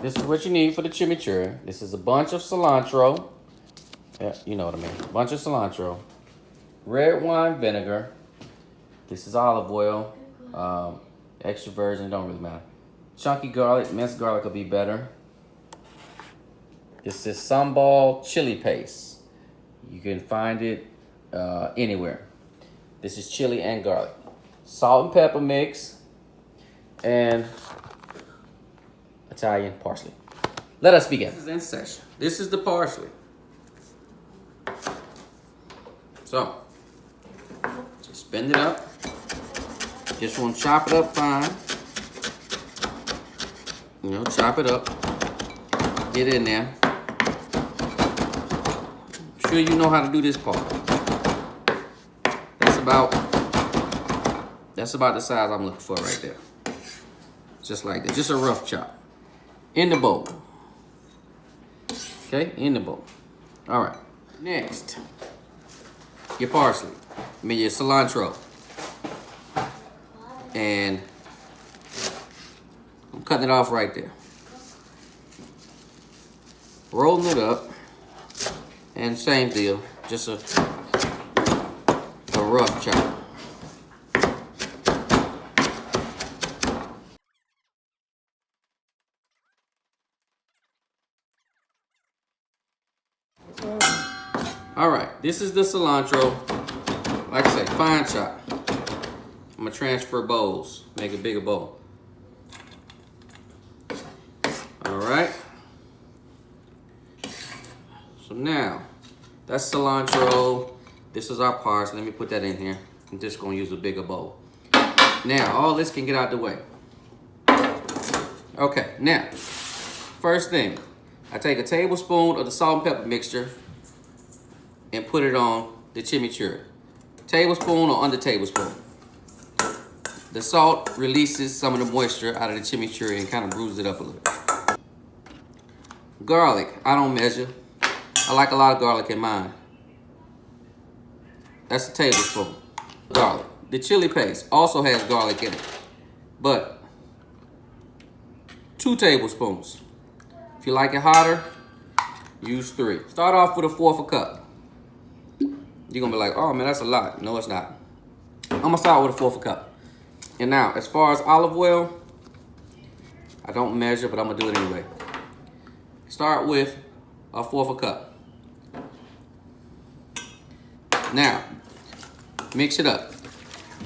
This is what you need for the chimichurri. This is a bunch of cilantro. Yeah, you know what I mean. A bunch of cilantro. Red wine vinegar. This is olive oil. Extra virgin, don't really matter. Chunky garlic, minced garlic will be better. This is sambal chili paste. You can find it anywhere. This is chili and garlic. Salt and pepper mix. And Italian parsley. Let us begin. This is in session. This is the parsley. So, just bend it up. Just want to chop it up fine. You know, chop it up. Get in there. I'm sure you know how to do this part. That's about the size I'm looking for right there. Just like that. Just a rough chop. In the bowl. Okay, in the bowl. All right. Next, your parsley. I mean your cilantro. And I'm cutting it off right there. Rolling it up. And same deal. Just a rough chop. All right, this is the cilantro. Like I say, fine chop. I'm gonna transfer bowls, make a bigger bowl. All right. So now, that's cilantro. This is our parsley. Let me put that in here. I'm just gonna use a bigger bowl. Now, all this can get out the way. Okay, now, first thing, I take a tablespoon of the salt and pepper mixture and put it on the chimichurri. Tablespoon or under tablespoon. The salt releases some of the moisture out of the chimichurri and kind of bruises it up a little. Garlic, I don't measure. I like a lot of garlic in mine. That's a tablespoon. Garlic. The chili paste also has garlic in it, but 2 tablespoons. If you like it hotter, use 3. Start off with a 1/4 cup. You're gonna be like, oh man, that's a lot. No, it's not. I'm gonna start with a 1/4 cup. And now, as far as olive oil, I don't measure, but I'm gonna do it anyway. Start with a 1/4 cup. Now, mix it up.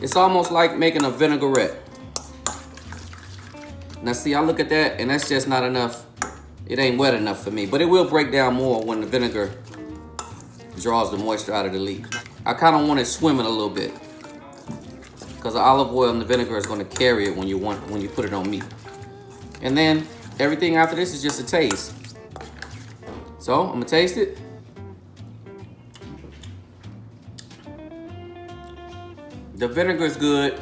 It's almost like making a vinaigrette. Now see, I look at that and that's just not enough. It ain't wet enough for me, but it will break down more when the vinegar draws the moisture out of the leaf. I kind of want it swimming a little bit because the olive oil and the vinegar is going to carry it when you put it on meat. And then everything after this is just a taste. So I'm gonna taste it. The vinegar is good.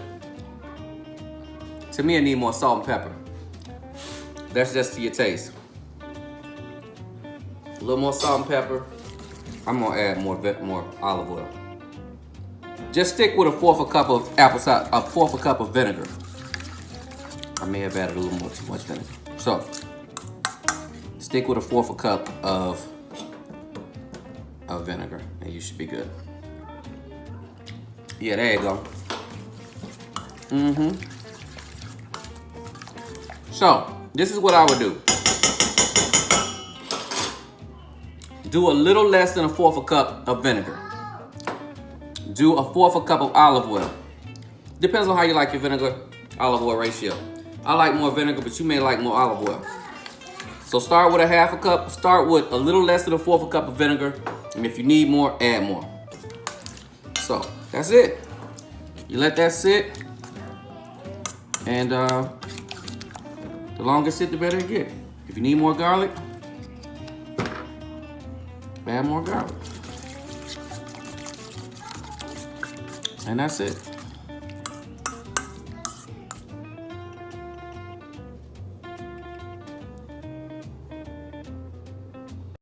To me, I need more salt and pepper. That's just to your taste. A little more salt and pepper. I'm gonna add more olive oil. Just stick with a 1/4 cup of apple cider, a 1/4 cup of vinegar. I may have added a little more too much vinegar. So stick with a 1/4 cup of vinegar, and you should be good. Yeah, there you go. So this is what I would do. Do a little less than a 1/4 cup of vinegar. Do a 1/4 cup of olive oil. Depends on how you like your vinegar olive oil ratio. I like more vinegar, but you may like more olive oil. So start with a 1/2 cup. Start with a little less than a 1/4 cup of vinegar. And if you need more, add more. So that's it. You let that sit. And the longer it sit, the better it get. If you need more garlic, add more garlic. And that's it.